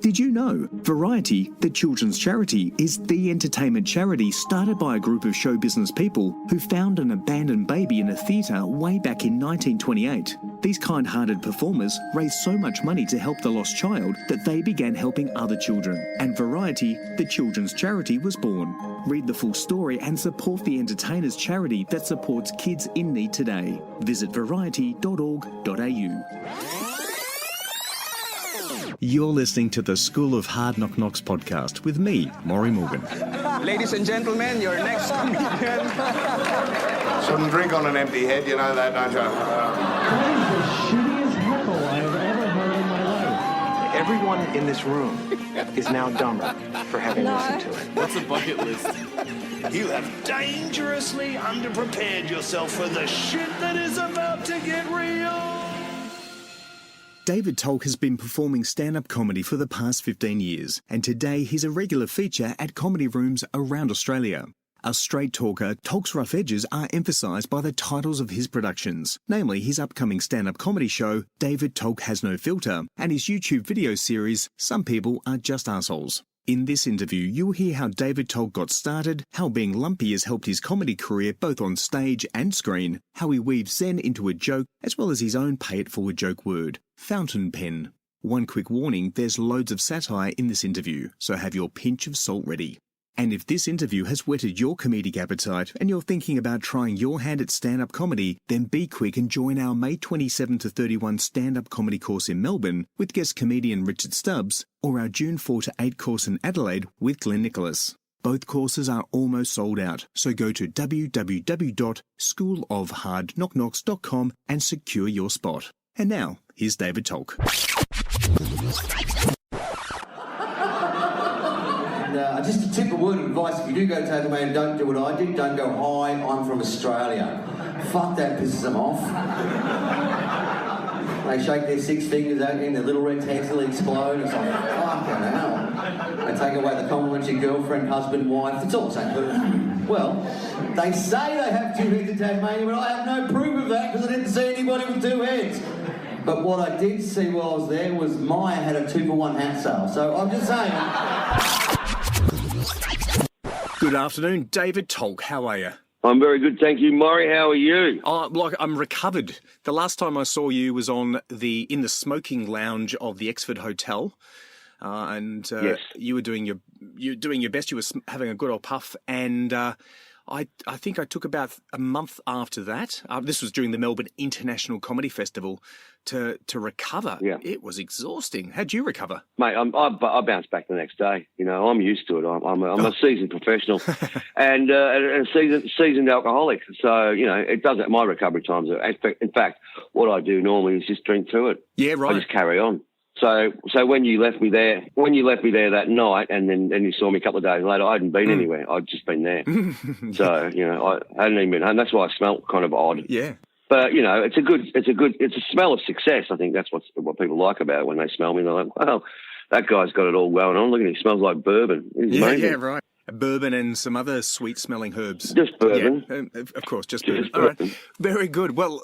Did you know Variety, the children's charity, is the entertainment charity started by a group of show business people who found an abandoned baby in a theatre way back in 1928. These kind-hearted performers raised so much money to help the lost child that they began helping other children, and Variety, the children's charity, was born. Read the full story and support the entertainers charity that supports kids in need today. Visit variety.org.au. You're listening to the School of Hard Knock Knocks podcast with me, Maury Morgan. Ladies and gentlemen, your next comedian. Shouldn't drink on an empty head, you know that, don't you? That is the shittiest heckle I have ever heard in my life. Everyone in this room is now dumber for having listened to it. What's a bucket list? You have dangerously underprepared yourself for the shit that is about to get real. David Tulk has been performing stand-up comedy for the past 15 years, and today he's a regular feature at comedy rooms around Australia. A straight talker, Tulk's rough edges are emphasised by the titles of his productions, namely his upcoming stand-up comedy show, David Tulk Has No Filter, and his YouTube video series, Some People Are Just Arseholes. In this interview, you'll hear how David Tulk got started, how being lumpy has helped his comedy career both on stage and screen, how he weaves Zen into a joke, as well as his own pay-it-forward joke word, fountain pen. One quick warning, there's loads of satire in this interview, so have your pinch of salt ready. And if this interview has whetted your comedic appetite and you're thinking about trying your hand at stand-up comedy, then be quick and join our May 27 to 31 stand-up comedy course in Melbourne with guest comedian Richard Stubbs, or our June 4 to 8 course in Adelaide with Glenn Nicholas. Both courses are almost sold out, so go to www.schoolofhardknockknocks.com and secure your spot. And now, here's David Tulk. Just a tip of word of advice, if you do go to Tasmania, don't do what I did, don't go, hi, I'm from Australia. Fuck, that pisses them off. They shake their 6 fingers at you and their little red heads will explode. It's like, fucking hell. They take away the complimentary girlfriend, husband, wife, it's all the same. But, well, they say they have 2 heads in Tasmania, but I have no proof of that because I didn't see anybody with 2 heads. But what I did see while I was there was Maya had a 2-for-1 hat sale. So I'm just saying. Good afternoon, David Tulk. How are you? I'm very good, thank you, Maury. How are you? I'm recovered. The last time I saw you was in the smoking lounge of the Exford Hotel, yes. You were doing your best. You were having a good old puff, and I think I took about a month after that. This was during the Melbourne International Comedy Festival to recover. Yeah. It was exhausting. How'd you recover? Mate, I bounced back the next day. You know, I'm used to it. I'm a seasoned professional and a seasoned alcoholic. So, you know, it doesn't. My recovery times are, in fact, what I do normally is just drink through it. Yeah, right. I just carry on. So when you left me there that night, and then you saw me a couple of days later, I hadn't been anywhere. I'd just been there. So, you know, I hadn't even been home. That's why I smelt kind of odd. Yeah. But, you know, it's a smell of success. I think that's what people like about it when they smell me. They're like, wow, that guy's got it all going on. Look at him, he smells like bourbon. Yeah, right. Bourbon and some other sweet-smelling herbs. Just bourbon. Yeah, of course, just bourbon. All right. Very good. Well,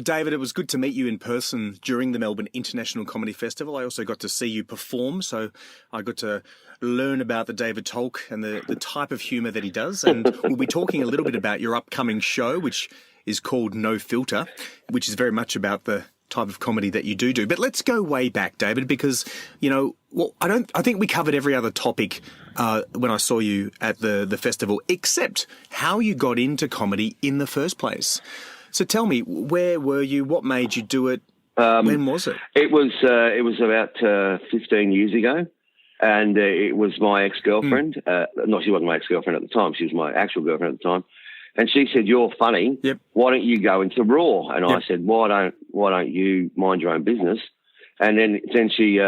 David, it was good to meet you in person during the Melbourne International Comedy Festival. I also got to see you perform, so I got to learn about the David Tulk and the type of humour that he does. And we'll be talking a little bit about your upcoming show, which is called No Filter, which is very much about the type of comedy that you do. But let's go way back, David, because, you know, I think we covered every other topic when I saw you at the festival, except how you got into comedy in the first place. So tell me, where were you? What made you do it? When was it? It was about 15 years ago, and it was my ex-girlfriend. No, she wasn't my ex-girlfriend at the time. She was my actual girlfriend at the time. And she said, "You're funny. Yep. Why don't you go into Raw?" And I said, "Why don't you mind your own business?" And then she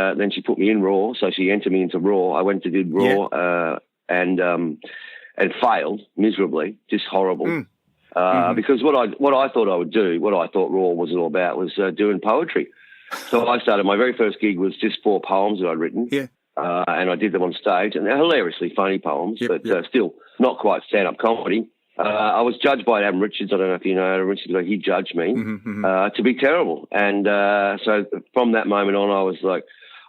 put me in Raw. So she entered me into Raw. I went to did Raw and failed miserably, just horrible. Because what I thought I would do, what I thought Raw was all about, was doing poetry. So I started. My very first gig was just 4 poems that I'd written. Yeah. And I did them on stage, and they're hilariously funny poems, but still not quite stand-up comedy. I was judged by Adam Richards. I don't know if you know Adam Richards, but he judged me to be terrible. And so from that moment on, I was like,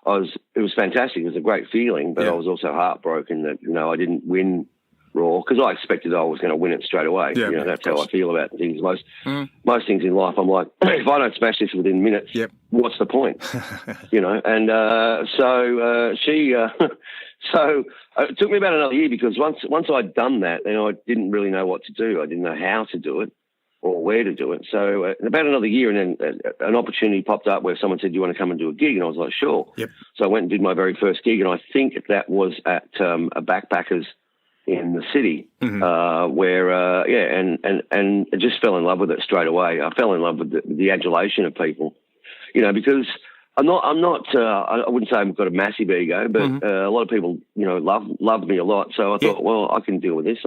it was fantastic. It was a great feeling, but I was also heartbroken that, I didn't win Raw, because I expected I was going to win it straight away. Yeah, that's how I feel about things. Most things in life, I'm like, if I don't smash this within minutes, what's the point? And so it took me about another year, because once I'd done that, then I didn't really know what to do. I didn't know how to do it or where to do it. So about another year, and then an opportunity popped up where someone said, "Do you want to come and do a gig?" And I was like, "Sure." Yep. So I went and did my very first gig, and I think that was at a backpackers in the city, where and I just fell in love with it straight away. I fell in love with the adulation of people, because I'm not. I wouldn't say I've got a massive ego, but a lot of people, love me a lot. So I thought, well, I can deal with this.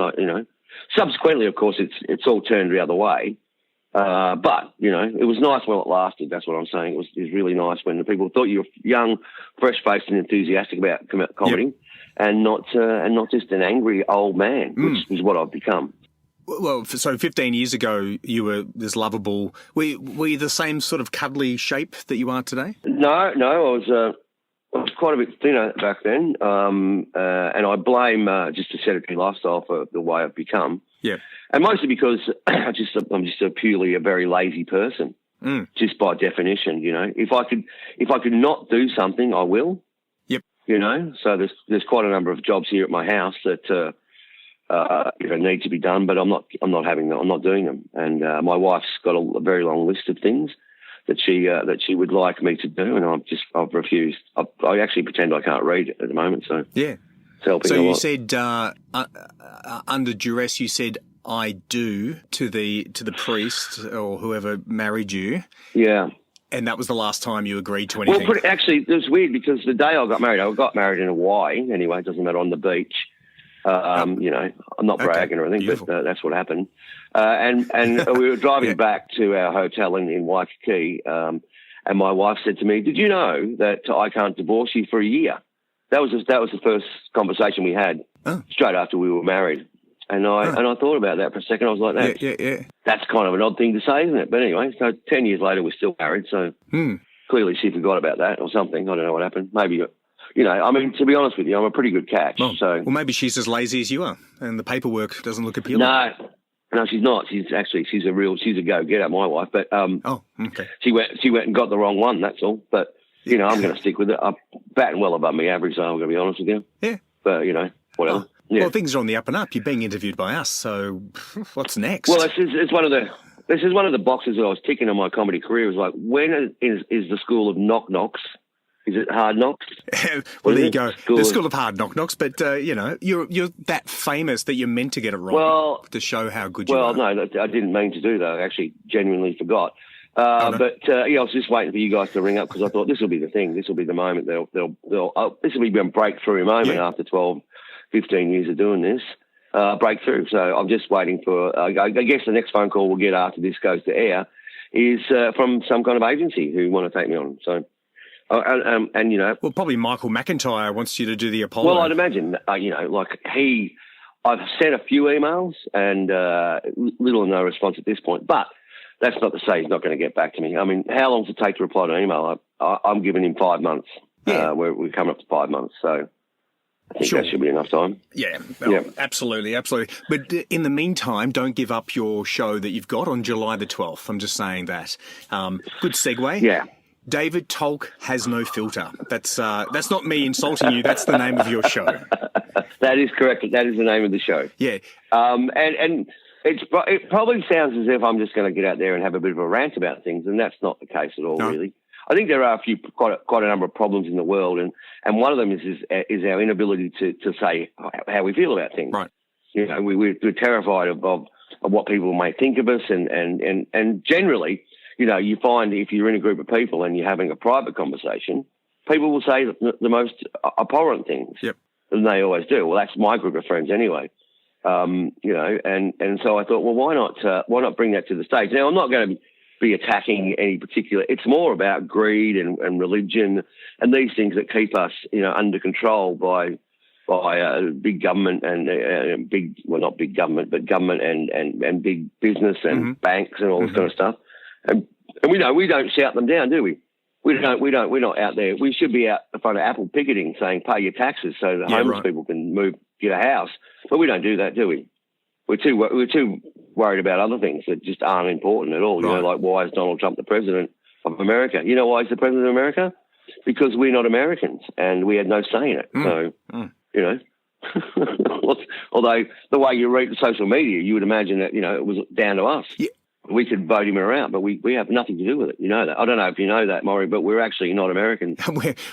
Subsequently, of course, it's all turned the other way. But it was nice while it lasted. That's what I'm saying. It was really nice when the people thought you were young, fresh-faced, and enthusiastic about comedy, and not just an angry old man, which is what I've become. Well, so 15 years ago, you were this lovable. Were you the same sort of cuddly shape that you are today? No, I was quite a bit thinner back then, and I blame just a sedentary lifestyle for the way I've become. Yeah, and mostly because I'm just a very lazy person, just by definition. If I could not do something, I will. Yep. So there's quite a number of jobs here at my house that need to be done, but I'm not doing them. And my wife's got a very long list of things that she would like me to do, and I've refused. I actually pretend I can't read at the moment, so yeah, it's helping. So a you lot. said under duress, you said "I do" to the priest or whoever married you. Yeah. And that was the last time you agreed to anything. Well, actually, it was weird, because the day I got married in Hawaii. Anyway, it doesn't matter, on the beach. I'm not bragging or anything, beautiful. but that's what happened. And we were driving back to our hotel in Waikiki, and my wife said to me, "Did you know that I can't divorce you for a year?" That was the first conversation we had straight after we were married. And I thought about that for a second. I was like, "Yeah. That's kind of an odd thing to say, isn't it?" But anyway, so 10 years later, we're still married. So clearly she forgot about that or something. I don't know what happened. Maybe, to be honest with you, I'm a pretty good catch. Well, maybe she's as lazy as you are, and the paperwork doesn't look appealing. No, she's not. She's a go-getter, my wife. But okay. She went and got the wrong one. That's all. But I'm going to stick with it. I'm batting well above my average, so I'm going to be honest with you. Yeah. But whatever. Yeah. Well, things are on the up and up. You're being interviewed by us, so what's next? Well, this is one of the boxes that I was ticking on my comedy career. It was like, when is the school of knock knocks? Is it hard knocks? Well, there you go. The school of hard knock knocks, but you're that famous that you're meant to get it wrong to show how good you are. Well, no, I didn't mean to do that. I actually genuinely forgot. No. But I was just waiting for you guys to ring up, because I thought this will be the thing. This will be the moment. This will be a breakthrough moment after 12, 15 years of doing this. Breakthrough. So I'm just waiting for. I guess the next phone call we'll get after this goes to air is from some kind of agency who want to take me on. So. Well, probably Michael McIntyre wants you to do the Apollo. Well, I'd imagine, I've sent a few emails and little or no response at this point, but that's not to say he's not going to get back to me. I mean, how long does it take to reply to an email? I'm giving him 5 months. Yeah. We're coming up to 5 months, so I think that should be enough time. Yeah, absolutely. But in the meantime, don't give up your show that you've got on July the 12th. I'm just saying that. Good segue. Yeah. David Tulk has no filter. That's not me insulting you. That's the name of your show. That is correct. That is the name of the show. Yeah. And it probably sounds as if I'm just going to get out there and have a bit of a rant about things, and that's not the case at all, really. I think there are quite a number of problems in the world, and one of them is our inability to say how we feel about things. Right. We're terrified of what people may think of us, and generally, you find if you're in a group of people and you're having a private conversation, people will say the most abhorrent things. Yep. And they always do. Well, that's my group of friends anyway. And so I thought, well, why not bring that to the stage? Now, I'm not going to be attacking any particular. It's more about greed and religion and these things that keep us, under control by big government and not big government, but government and big business and banks and all this kind of stuff. And we don't shout them down, do we? We're not out there. We should be out in front of Apple picketing saying pay your taxes so the homeless people can get a house. But we don't do that, do we? We're too worried about other things that just aren't important at all. You know, like why is Donald Trump the president of America? You know why he's the president of America? Because we're not Americans and we had no say in it. So, you know, although the way you read social media, you would imagine that, you know, it was down to us. Yeah. We could vote him around, but we have nothing to do with it. You know that. I don't know if you know that, Maury, but we're actually not Americans.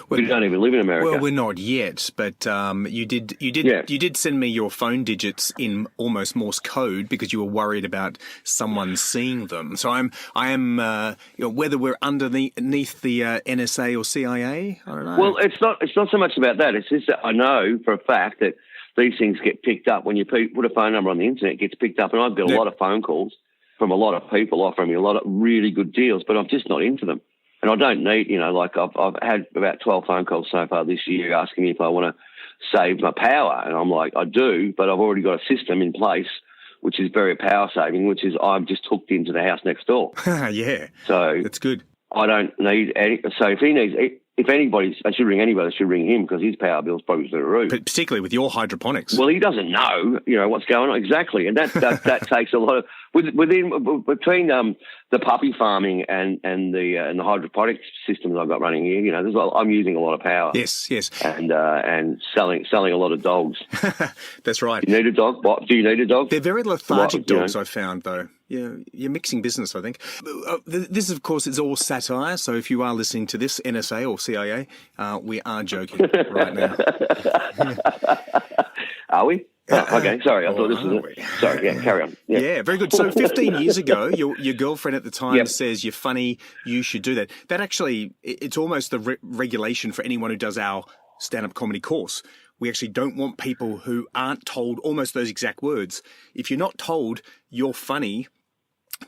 We don't even live in America. Well, we're not yet, but you did send me your phone digits in almost Morse code because you were worried about someone seeing them. So I am you know, whether we're underneath the NSA or CIA, I don't know. Well, it's not so much about that. It's just that I know for a fact that these things get picked up when you put a phone number on the internet. It gets picked up, and I've got a lot of phone calls from a lot of people offering me a lot of really good deals, but I'm just not into them. And I don't need, you know, like I've had about 12 phone calls so far this year asking me if I want to save my power. And I'm like, I do, but I've already got a system in place which is very power saving, which is I'm just hooked into the house next door. Yeah. So that's good. I don't need any. So if he needs, if anybody, I should ring anybody, I should ring him because his power bill's probably through the roof. But particularly with your hydroponics. Well, he doesn't know, you know, what's going on exactly, and that takes a lot of between the puppy farming and the hydroponics systems I've got running here. You know, I'm using a lot of power. Yes, and selling a lot of dogs. That's right. You need a dog? What do you need a dog? They're very lethargic dogs, I found though. Yeah, you're mixing business, I think. This, of course, is all satire. So if you are listening to this, NSA or CIA, we are joking right now. Are we? Oh, okay, sorry. I thought this was it. Sorry, yeah, carry on. Yeah, very good. So 15 years ago, your girlfriend at the time says, you're funny, you should do that. That actually, it's almost the regulation for anyone who does our stand-up comedy course. We actually don't want people who aren't told almost those exact words. If you're not told you're funny,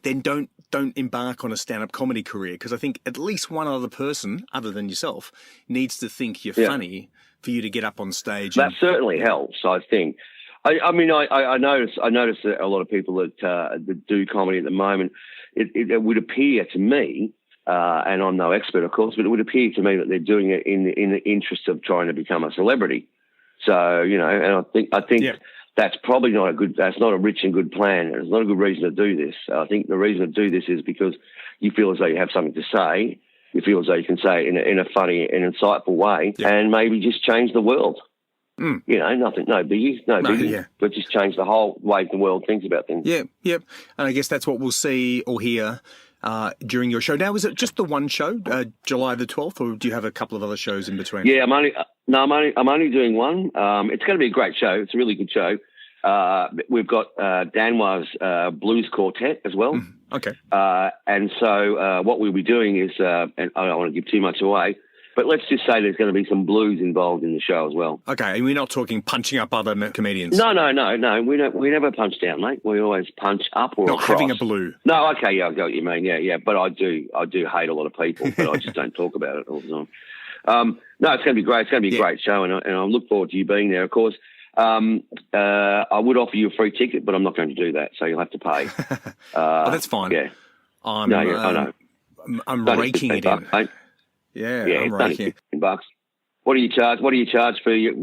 then don't embark on a stand-up comedy career, because I think at least one other person, other than yourself, needs to think you're funny for you to get up on stage. That certainly helps, I think. I mean, I notice that a lot of people that do comedy at the moment, it would appear to me, and I'm no expert, of course, but it would appear to me that they're doing it in the interest of trying to become a celebrity. So, you know, and I think that's probably that's not a rich and good plan. It's not a good reason to do this. I think the reason to do this is because you feel as though you have something to say. You feel as though you can say it in a funny and insightful way and maybe just change the world. You know, no biggie, but just change the whole way the world thinks about things. Yeah. And I guess that's what we'll see or hear during your show. Now, is it just the one show, July the 12th, or do you have a couple of other shows in between? Yeah, I'm only doing one. It's going to be a great show. It's a really good show. We've got Danois Blues Quartet as well. Okay. And so what we'll be doing is, and I don't want to give too much away, but let's just say there's going to be some blues involved in the show as well. Okay, and we're not talking punching up other comedians. No. We never punch down, mate. We always punch up or not across. Having a blue. No, okay, yeah, I get what you mean. Yeah. But I do hate a lot of people, but I just don't talk about it all the time. No, it's going to be great. It's going to be a great show, and I look forward to you being there. Of course, I would offer you a free ticket, but I'm not going to do that, so you'll have to pay. That's fine. Yeah. I know. I'm raking it in. Mate. Yeah, it's I'm raking. $15. What do you charge? What do you charge for your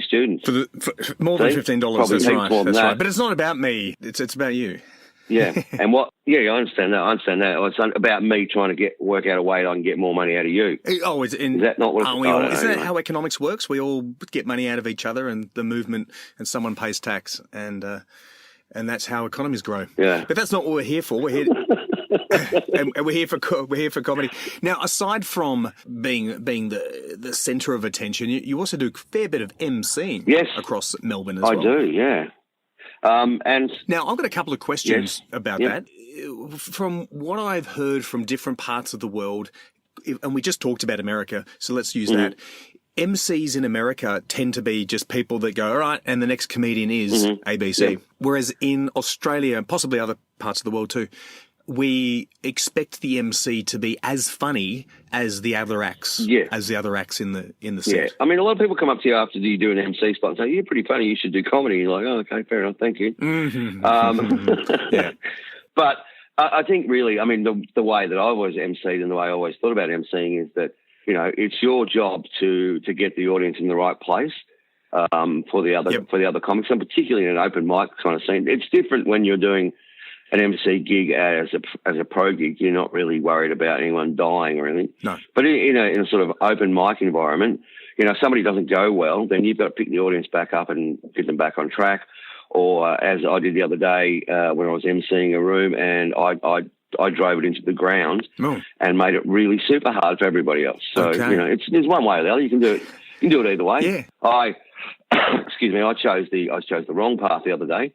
students? For more than $15. That's right. That's right. But it's not about me. It's about you. Yeah, and what? Yeah, I understand that. It's about me trying to work out a way that I can get more money out of you. Oh, is that not what? Isn't that how economics works? We all get money out of each other, and the movement, and someone pays tax, and that's how economies grow. Yeah, but that's not what we're here for. We're here. and we're here for comedy. Now, aside from being the centre of attention, you also do a fair bit of MCing across Melbourne as well. I do, yeah. And now I've got a couple of questions about that. From what I've heard from different parts of the world, and we just talked about America, so let's use that. MCs in America tend to be just people that go, all right, and the next comedian is ABC. Yeah. Whereas in Australia, and possibly other parts of the world too, we expect the MC to be as funny as the other acts, as the other acts in the set. Yeah, I mean, a lot of people come up to you after you do an MC spot and say, "You're pretty funny. You should do comedy." You're like, "Oh, okay, fair enough, thank you." Yeah, but I think really, I mean, the way that I always emceed and the way I always thought about emceeing is that, you know, it's your job to get the audience in the right place for the other comics, and particularly in an open mic kind of scene. It's different when you're doing an MC gig as a pro gig. You're not really worried about anyone dying or anything. No. But in a sort of open mic environment, you know, if somebody doesn't go well, then you've got to pick the audience back up and get them back on track. Or as I did the other day when I was emceeing a room, and I drove it into the ground and made it really super hard for everybody else. So you know, there's one way or the other. You can do it. You can do it either way. Yeah. Excuse me. I chose the wrong path the other day.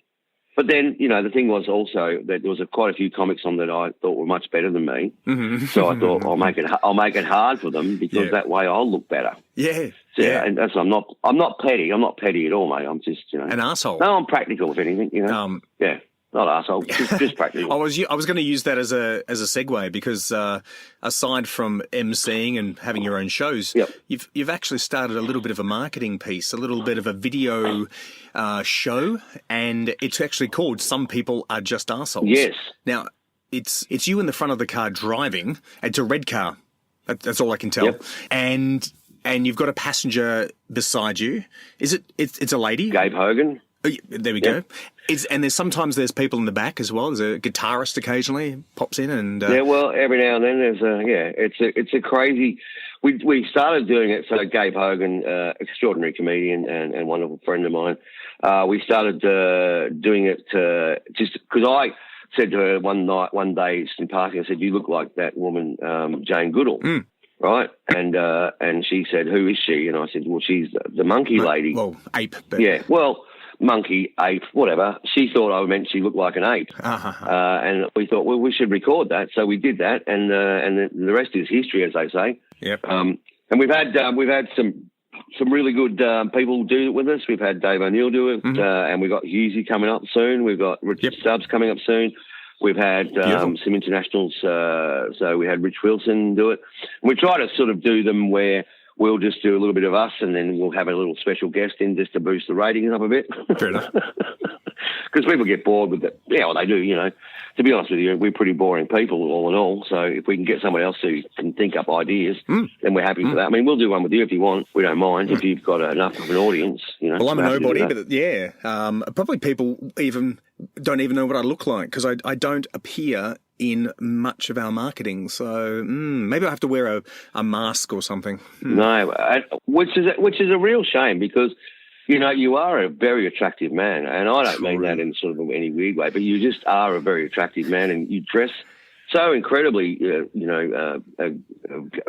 But then, you know, the thing was also that there was quite a few comics on that I thought were much better than me. Mm-hmm. So I thought I'll make it hard for them because that way I'll look better. Yeah. So, and that's I'm not petty. I'm not petty at all, mate. I'm just, you know, an arsehole. No, I'm practical, if anything. You know. Yeah. Not arsehole, just practical. I was going to use that as a segue because aside from emceeing and having your own shows, you've actually started a little bit of a marketing piece, a little bit of a video show, and it's actually called "Some People Are Just Arseholes." Yes. Now it's you in the front of the car driving. It's a red car. That's all I can tell. Yep. And you've got a passenger beside you. Is it? It's a lady. Gabe Hogan. Oh, yeah, there we go. And there's people in the back as well. There's a guitarist occasionally pops in, and well, every now and then there's it's a crazy. We started doing it. So Gabe Hogan, extraordinary comedian and wonderful friend of mine. We started doing it just because I said to her one day in passing, I said, "You look like that woman, Jane Goodall." Mm. Right, and she said, "Who is she?" And I said, "Well, she's the monkey lady." Well, ape. But... Yeah, well. Monkey, ape, whatever. She thought I meant she looked like an ape, and we thought, well, we should record that. So we did that, and the rest is history, as they say. Yep. And we've had some really good people do it with us. We've had Dave O'Neill do it, and we've got Husey coming up soon. We've got Richard Stubbs coming up soon. We've had some internationals. So we had Rich Wilson do it. And we try to sort of do them where we'll just do a little bit of us, and then we'll have a little special guest in just to boost the ratings up a bit. Fair enough. Because people get bored with it. Yeah, well, they do, you know. To be honest with you, we're pretty boring people, all in all. So if we can get someone else who can think up ideas, then we're happy for that. I mean, we'll do one with you if you want. We don't mind if you've got enough of an audience, you know. Well, I'm a nobody, but probably people don't even know what I look like because I don't appear in much of our marketing. So maybe I have to wear a mask or something. No, which is a real shame because, you know, you are a very attractive man, and I don't mean that in sort of any weird way, but you just are a very attractive man, and you dress so incredibly,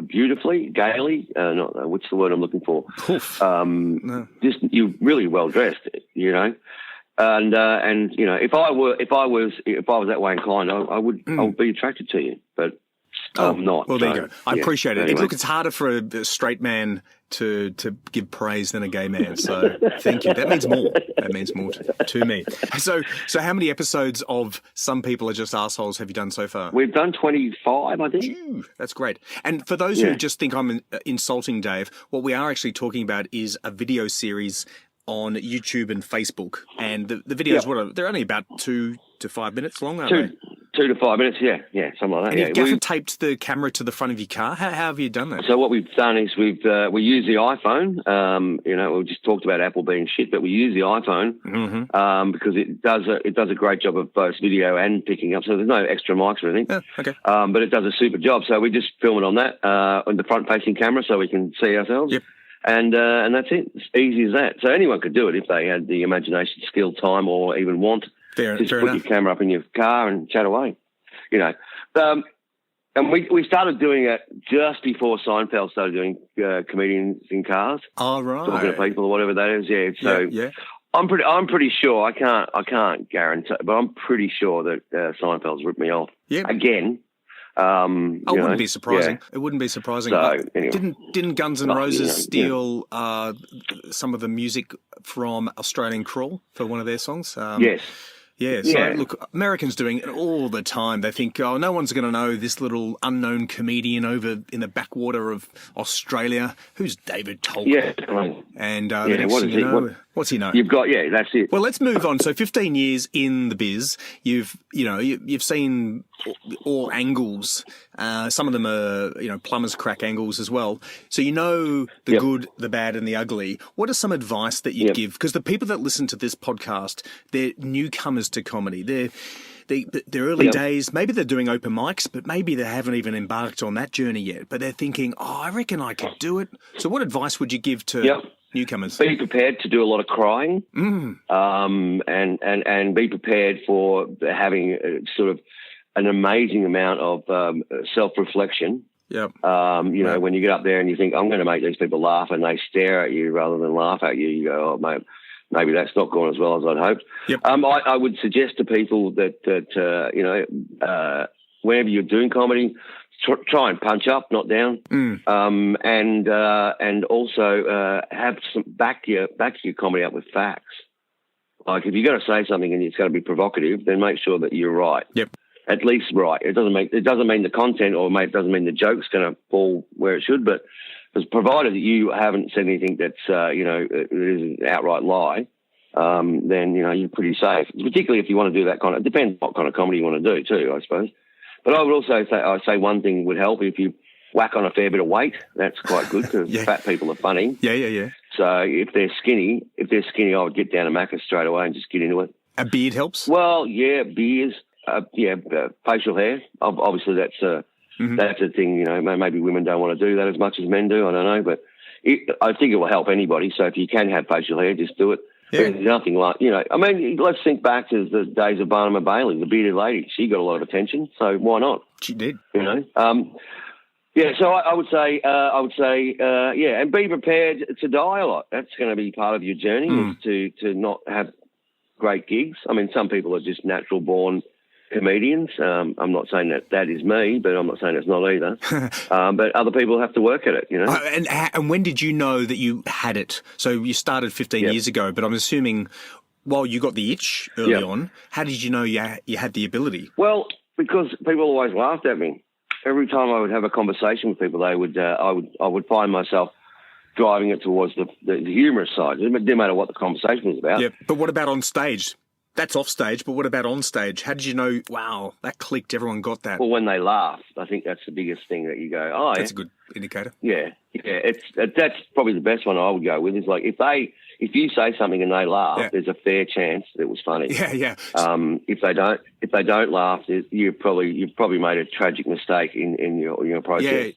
beautifully, gaily. What's the word I'm looking for? Just you're really well dressed, you know. And you know, if I was that way inclined, I would be attracted to you, but I'm not. Well, there you go. I appreciate it. Anyway. Look, it's harder for a straight man to give praise than a gay man. So thank you. That means more. That means more to me. So how many episodes of Some People Are Just Arseholes have you done so far? We've done 25, I think. Ooh, that's great. And for those who just think I'm insulting Dave, what we are actually talking about is a video series on YouTube and Facebook, and the videos, they're only about 2 to 5 minutes long, aren't they? 2 to 5 minutes, yeah, something like that. And you've gaffer taped the camera to the front of your car. How have you done that? So what we've done is we use the iPhone. You know, we just talked about Apple being shit, but we use the iPhone because it does a great job of both video and picking up. So there's no extra mics or anything. Okay. But it does a super job. So we just film it on that on the front-facing camera, so we can see ourselves. Yep. And that's it. It's easy as that. So anyone could do it if they had the imagination, skill, time, or even want. Just put your camera up in your car and chat away. You know. And we started doing it just before Seinfeld started doing comedians in cars. Oh, right. Talking to people or whatever that is. Yeah. So I'm pretty sure. I can't guarantee, but I'm pretty sure that Seinfeld's ripped me off again. It wouldn't be surprising. Yeah. It wouldn't be surprising. So, anyway. Didn't Guns N' Roses steal some of the music from Australian Crawl for one of their songs? Yes. Yeah, so look, Americans doing it all the time. They think, oh, no one's going to know this little unknown comedian over in the backwater of Australia. Who's David Tulk? Yeah. And the next thing you know, What's he know? You've got, yeah, that's it. Well, let's move on. So 15 years in the biz, you've seen all angles. Some of them are, plumber's crack angles as well. So you know the good, the bad and the ugly. What are some advice that you'd give? Because the people that listen to this podcast, they're newcomers to comedy. They're early days. Maybe they're doing open mics, but maybe they haven't even embarked on that journey yet. But they're thinking, I reckon I could do it. So what advice would you give to newcomers? Be prepared to do a lot of crying, and be prepared for having sort of an amazing amount of self-reflection. Yep. When you get up there and you think, I'm going to make these people laugh, and they stare at you rather than laugh at you, you go, oh, mate, maybe that's not gone as well as I'd hoped. Yep. I would suggest to people that whenever you're doing comedy, try and punch up, not down, and also have some back your comedy up with facts. Like if you're going to say something and it's going to be provocative, then make sure that you're right. Yep. At least right. It doesn't mean the content, or it doesn't mean the joke's going to fall where it should, but provided that you haven't said anything that's it is an outright lie, then you're pretty safe. Particularly if you want to do that kind of. It depends what kind of comedy you want to do too, I suppose. But I would also say one thing would help if you whack on a fair bit of weight. That's quite good because fat people are funny. Yeah. So if they're skinny, I would get down to Macca's straight away and just get into it. A beard helps? Well, yeah, beards, facial hair. Obviously, that's a thing. Maybe women don't want to do that as much as men do. I don't know, but I think it will help anybody. So if you can have facial hair, just do it. Yeah. There's nothing like, let's think back to the days of Barnum and Bailey, the bearded lady. She got a lot of attention, so why not? She did. So I would say, and be prepared to die a lot. That's going to be part of your journey, is to not have great gigs. I mean, some people are just natural born comedians. I'm not saying that is me, but I'm not saying it's not either. But other people have to work at it, And when did you know that you had it? So you started 15 years ago, but I'm assuming while you got the itch early on, how did you know you had the ability? Well, because people always laughed at me. Every time I would have a conversation with people, I would find myself driving it towards the humorous side. It didn't matter what the conversation was about. Yeah, but what about on stage? That's off stage, but what about on stage? How did you know, wow, that clicked, everyone got that? Well, when they laugh, I think that's the biggest thing that you go, oh, that's a good indicator. Yeah. That's probably the best one I would go with, is like if you say something and they laugh, there's a fair chance that it was funny. Yeah. If they don't laugh, you've probably made a tragic mistake in your process.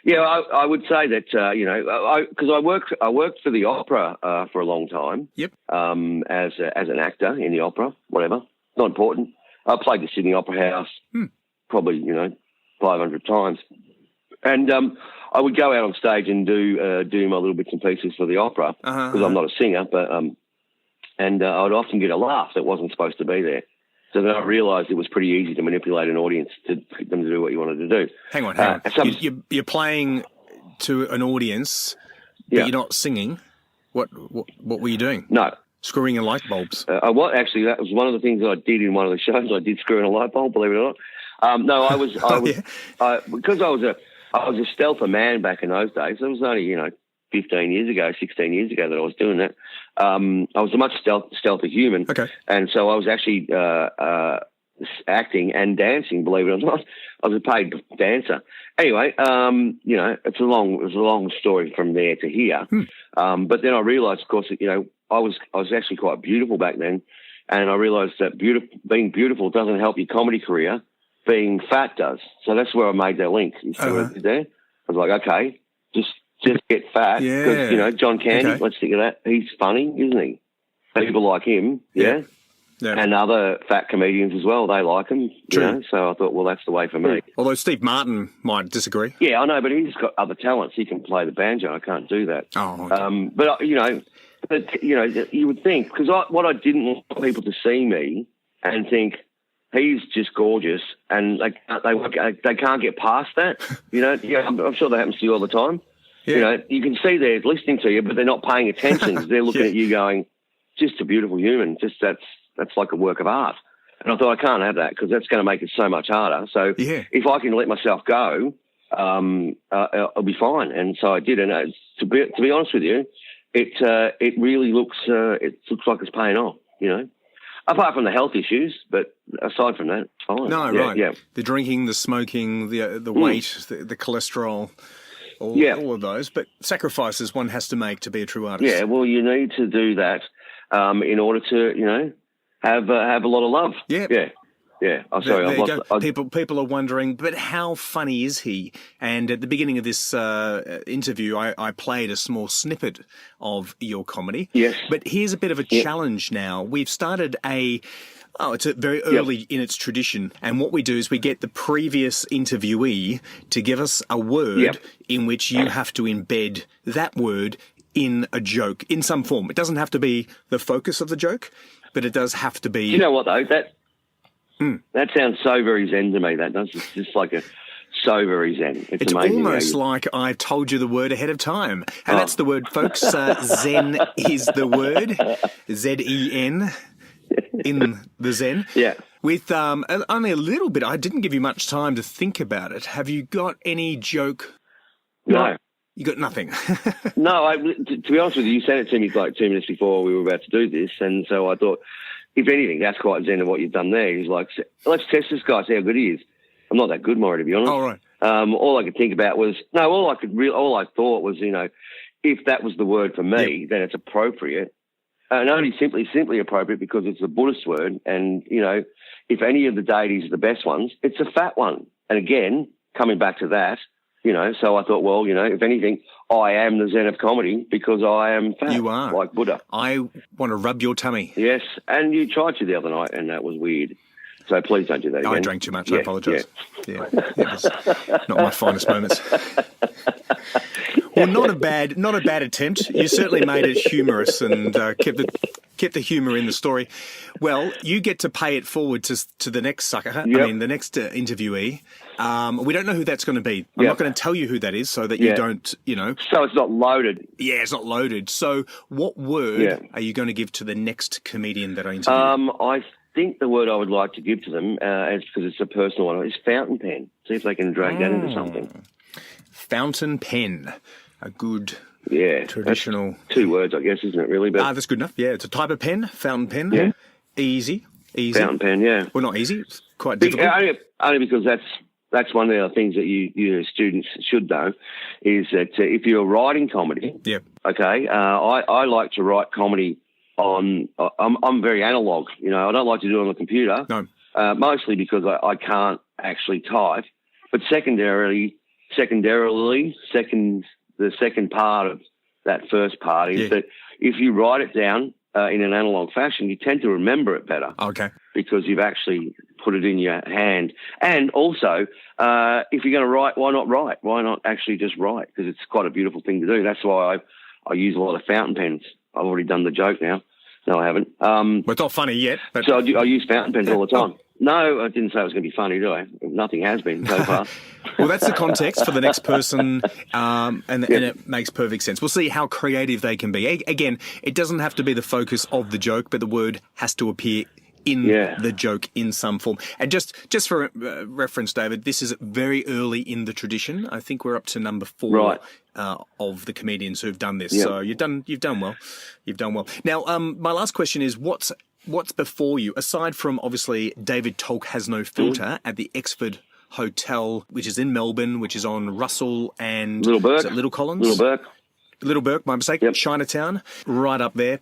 Yeah. I would say that because I worked for the opera for a long time. Yep. As an actor in the opera, whatever, not important. I played the Sydney Opera House probably 500 times, and I would go out on stage and do my little bits and pieces for the opera because I'm not a singer, but and I would often get a laugh that wasn't supposed to be there. So then I realised it was pretty easy to manipulate an audience to get them to do what you wanted to do. Hang on. You're playing to an audience, but you're not singing. What were you doing? No. Screwing in light bulbs. Actually, that was one of the things that I did in one of the shows. I did screw in a light bulb, believe it or not. No, I was because I was a stealther man back in those days. It was only 15 years ago, 16 years ago that I was doing that. I was a much stealthy human. Okay. And so I was actually acting and dancing, believe it or not. I was a paid dancer. Anyway, it was a long story from there to here. But then I realised, of course, that, I was actually quite beautiful back then. And I realised that being beautiful doesn't help your comedy career. Being fat does. So that's where I made that link. You see what I did there? I was like, okay, just get fat because John Candy. Let's think of that. He's funny, isn't he? People like him, yeah. And other fat comedians as well. They like him, True. So I thought, well, that's the way for me. Although Steve Martin might disagree. Yeah, I know, but he's got other talents. He can play the banjo. I can't do that. Oh, okay. But you would think, because what I didn't want people to see me and think, he's just gorgeous, and they can't get past that. I'm sure that happens to you all the time. Yeah. You can see they're listening to you, but they're not paying attention. They're looking at you going, just a beautiful human. Just that's like a work of art. And I thought, I can't have that because that's going to make it so much harder. So if I can let myself go, I'll be fine. And so I did. And to be honest with you, it really looks like it's paying off, you know. Apart from the health issues, but aside from that, it's fine. No, yeah, right. Yeah. The drinking, the smoking, the weight, the cholesterol, all of those. But sacrifices one has to make to be a true artist. Yeah, well, you need to do that in order to, you know, have a lot of love. Yeah. Yeah. Yeah, I'm sorry. There you go. People are wondering, but how funny is he? And at the beginning of this interview, I played a small snippet of your comedy. Yes. But here's a bit of a challenge now. We've started it's very early in its tradition. And what we do is we get the previous interviewee to give us a word in which you have to embed that word in a joke in some form. It doesn't have to be the focus of the joke, but it does have to be... You know what, though? That sounds so very zen to me. That does. It's just like so very zen. It's amazing. Almost like I told you the word ahead of time. And that's the word, folks. Zen is the word. Z-E-N in the zen. Yeah. With only a little bit. I didn't give you much time to think about it. Have you got any joke? No. You got nothing? No, to be honest with you, you sent it to me like 2 minutes before we were about to do this, and so I thought, if anything, that's quite zen of what you've done there. He's like, let's test this guy, see how good he is. I'm not that good, Maury, to be honest. Oh, right. All I could think about was, all I thought was, you know, if that was the word for me, then it's appropriate. And only simply appropriate because it's a Buddhist word. And, you know, if any of the deities are the best ones, it's a fat one. And again, coming back to that, you know, so I thought, well, you know, if anything, I am the Zen of comedy because I am fat. You are. Like Buddha. I want to rub your tummy. Yes, and you tried to the other night, and that was weird. So please don't do that again. I drank too much. I apologise. Yeah. It was not my finest moments. Well, not a bad attempt. You certainly made it humorous and kept the humour in the story. Well, you get to pay it forward to the next sucker. I mean, the next interviewee. We don't know who that's going to be. I'm not going to tell you who that is so that you don't, you know. So it's not loaded. Yeah, it's not loaded. So what word are you going to give to the next comedian that I interview? I think the word I would like to give to them, because it's a personal one, is fountain pen. See if they can drag that into something. Fountain pen. A good traditional... That's 2 words, I guess, isn't it, really? But that's good enough. Yeah, it's a type of pen, fountain pen. Yeah. Easy. Fountain pen, yeah. Well, not easy. It's quite difficult. Only because that's one of the things that you students should know is that if you're writing comedy, okay, I like to write comedy on... I'm very analog, you know. I don't like to do it on the computer. No. Mostly because I can't actually type. But the second part of that first part is that if you write it down in an analog fashion, you tend to remember it better. Okay. Because you've actually put it in your hand. And also, if you're going to write, why not write? Why not actually just write? Because it's quite a beautiful thing to do. That's why I use a lot of fountain pens. I've already done the joke now. No, I haven't. Well, it's not funny yet. But... So I use fountain pens all the time. No, I didn't say it was going to be funny, do I? Nothing has been so far. Well, that's the context for the next person, and it makes perfect sense. We'll see how creative they can be. Again, it doesn't have to be the focus of the joke, but the word has to appear in the joke in some form. And just for reference, David, this is very early in the tradition. I think we're up to number 4 of the comedians who've done this. So you've done well. You've done well. Now, my last question is, what's before you, aside from obviously David Tulk Has No Filter at the Exford Hotel, which is in Melbourne, which is on Russell and Little Burke. Is it Little Collins? Little Burke, my mistake. Chinatown, right up there.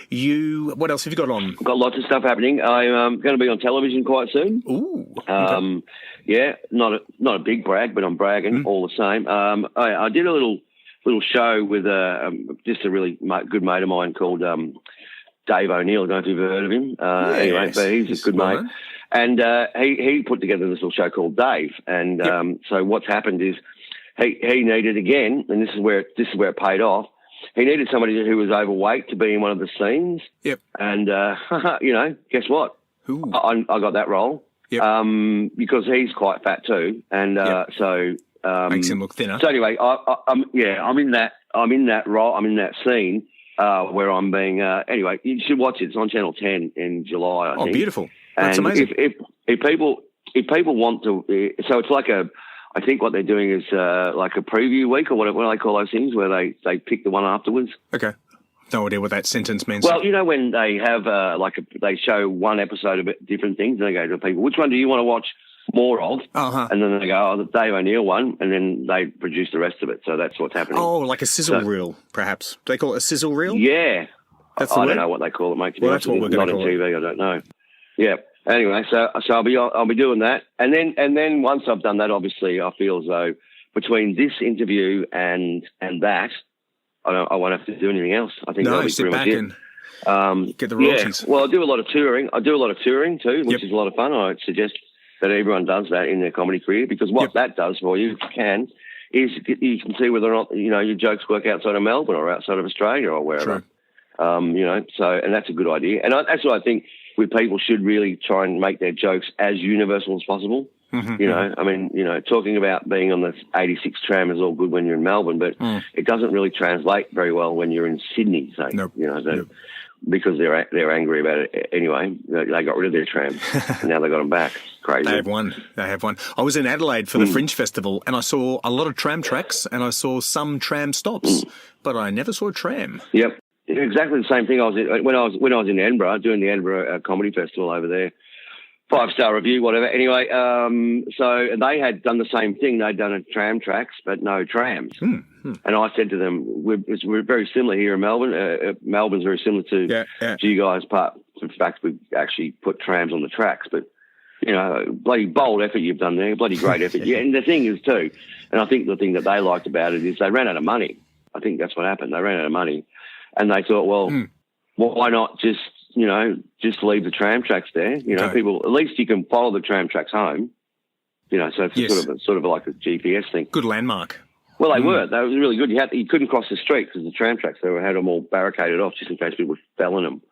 What else have you got on? Got lots of stuff happening. I'm going to be on television quite soon. Ooh. Okay. Yeah, not a big brag, but I'm bragging all the same. I did a little show with just a really good mate of mine called Dave O'Neill. I don't know if you've heard of him. Anyway, but he's a good mate. And he put together this little show called Dave. And so what's happened is he needed, again, and this is where it paid off, he needed somebody who was overweight to be in one of the scenes. Yep. And, you know, guess what? I got that role. Yep. Because he's quite fat too. And so... makes him look thinner. So anyway, I'm in that role. I'm in that scene where I'm being... anyway, you should watch it. It's on Channel 10 in July, I think. Oh, beautiful. That's amazing. If people want to... So it's like I think what they're doing is like a preview week or what do they call those things where they pick the one afterwards. Okay. No idea what that sentence means. Well, you know when they have they show one episode of different things, and they go to people, which one do you want to watch more of? And then they go, the Dave O'Neill one, and then they produce the rest of it. So that's what's happening. Oh, like a sizzle reel, perhaps. Do they call it a sizzle reel? Yeah. That's the I word? don't know what they call it, mate. Well, that's what we're going to call it. Not on TV, I don't know. Yeah. Anyway, so I'll be doing that, and then once I've done that, obviously I feel as though between this interview and that, I won't have to do anything else. I think that'll be sit pretty back much it. and get the royalties. Yeah. Well, I do a lot of touring. I do a lot of touring too, which is a lot of fun. I suggest that everyone does that in their comedy career, because what that does for you, if you can, is you can see whether or not your jokes work outside of Melbourne or outside of Australia or wherever. So and that's a good idea, and that's what I think. With people should really try and make their jokes as universal as possible. Talking about being on the 86 tram is all good when you're in Melbourne, but it doesn't really translate very well when you're in Sydney, say. Because they're angry about it anyway. They got rid of their tram, and now they got them back. Crazy. They have one. I was in Adelaide for the Fringe Festival, and I saw a lot of tram tracks, and I saw some tram stops, but I never saw a tram. Yep. Exactly the same thing. When I was in Edinburgh doing the Edinburgh Comedy Festival over there, 5-star review, whatever. Anyway, so they had done the same thing. They'd done a tram tracks, but no trams. And I said to them, "We're very similar here in Melbourne. Melbourne's very similar to you guys. In fact, we actually put trams on the tracks, but." Bloody bold effort you've done there, bloody great effort. Yeah, and the thing is too, and I think the thing that they liked about it is they ran out of money. I think that's what happened. They ran out of money. And they thought, well, why not just leave the tram tracks there? People, at least you can follow the tram tracks home. So it's sort of like a GPS thing. Good landmark. Well, they were. They was really good. You couldn't cross the street because the tram tracks, they had them all barricaded off just in case people fell in them.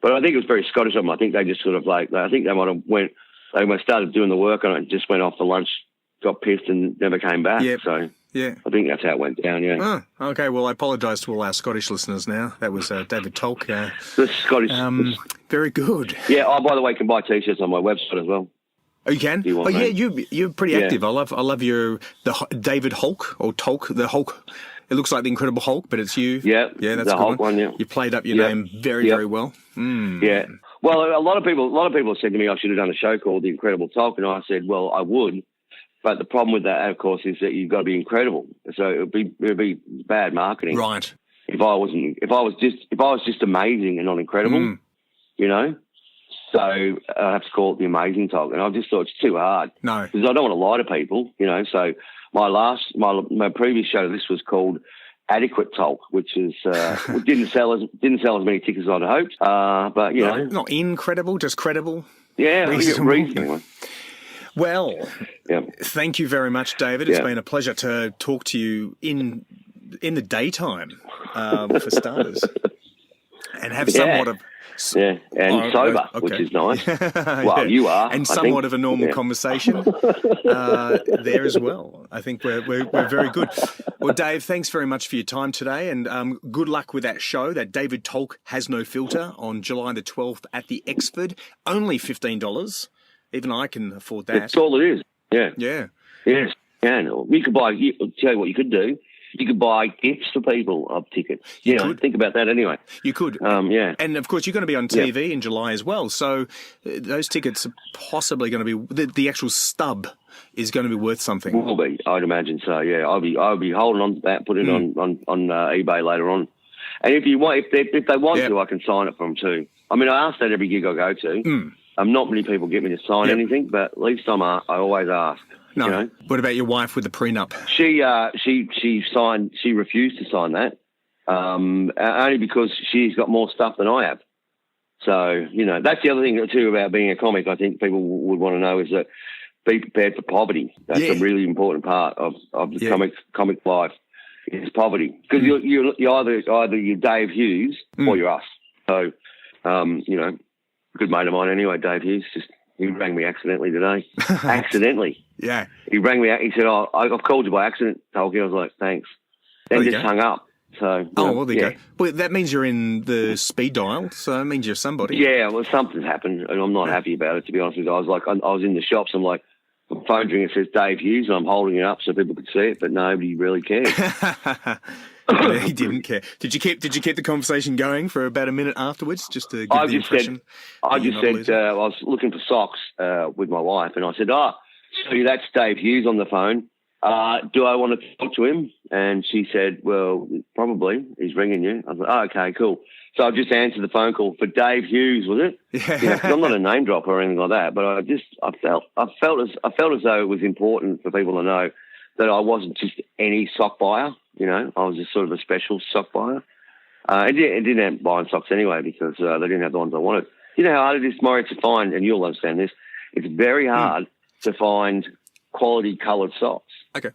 But I think it was very Scottish of them. I think they just sort of I think they might have started doing the work on it and just went off for lunch, got pissed and never came back. Yep. So... Yeah, I think that's how it went down, yeah. Oh, okay, well, I apologise to all our Scottish listeners now. That was David Tulk. The Scottish... very good. Yeah, by the way, you can buy T-shirts on my website as well. Oh, you can? You're pretty active. I love your... David Hulk, or Tulk, the Hulk. It looks like the Incredible Hulk, but it's you. Yeah, that's the a good Hulk one, yeah. You played up your name very well. Yeah. Well, a lot of people have said to me I should have done a show called The Incredible Tulk, and I said, well, I would. But the problem with that, of course, is that you've got to be incredible. So it would be bad marketing, right? If I was just amazing and not incredible, So I have to call it the Amazing Tulk, and I just thought it's too hard. No, because I don't want to lie to people, So my previous show, this was called Adequate Tulk, which is didn't sell as many tickets as I'd hoped. But not incredible, just credible. Yeah, reasonable. Well, thank you very much, David. It's been a pleasure to talk to you in the daytime, for starters, and have somewhat of sober, which is nice. Well, you are, and somewhat of a normal conversation there as well. I think we're very good. Well, Dave, thanks very much for your time today, and good luck with that show. That David Tulk Has No Filter on July the 12th at the Exford. Only $15. Even I can afford that. That's all it is. Yeah. Yeah. Yes. And you could buy. I'll tell you what you could do. You could buy gifts for people of tickets. You could think about that anyway. You could. And of course, you're going to be on TV in July as well. So those tickets are possibly going to be the actual stub is going to be worth something. Will be. I'd imagine so. Yeah. I'll be holding on to that. Put it on eBay later on. And if you want, if they want to, I can sign it for them too. I mean, I ask that every gig I go to. Not many people get me to sign anything, but at least I always ask. No. What about your wife with the prenup? She signed. She refused to sign that, only because she's got more stuff than I have. So that's the other thing too about being a comic. I think people would want to know is that be prepared for poverty. That's a really important part of the comic life is poverty, because you're either you're Dave Hughes or you're us. So a good mate of mine anyway, Dave Hughes, he rang me accidentally today. Accidentally. Yeah. He rang me. He said, I've called you by accident, Tolkien. I was like, thanks. Then just hung up. So, well, there you go. Well, that means you're in the speed dial, so it means you're somebody. Yeah, well, something's happened, and I'm not happy about it, to be honest with you. I was in the shops, I'm like, the phone's ringing, it says Dave Hughes, and I'm holding it up so people could see it, but nobody really cares. He didn't care. Did you keep the conversation going for about a minute afterwards, just to give I the just impression? said, I was looking for socks with my wife, and I said, "Oh, so that's Dave Hughes on the phone. Do I want to talk to him?" And she said, "Well, probably. He's ringing you." I was like, "Oh, okay, cool." So I just answered the phone call for Dave Hughes, was it? Yeah. You know, 'cause I'm not a name dropper or anything like that, but I felt as though it was important for people to know that I wasn't just any sock buyer. You know, I was just sort of a special sock buyer. It didn't have buying socks anyway because they didn't have the ones I wanted. You know how hard it is, Maury, to find, and you'll understand this. It's very hard to find quality coloured socks. Okay.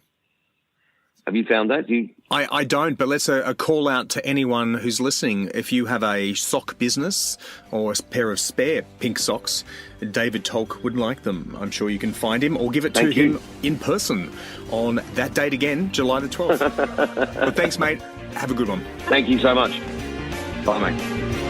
Have you found that? I don't, but let's a call out to anyone who's listening. If you have a sock business or a pair of spare pink socks, David Tulk would like them. I'm sure you can find him or give it to him in person on that date again, July the 12th. But thanks, mate. Have a good one. Thank you so much. Bye, mate.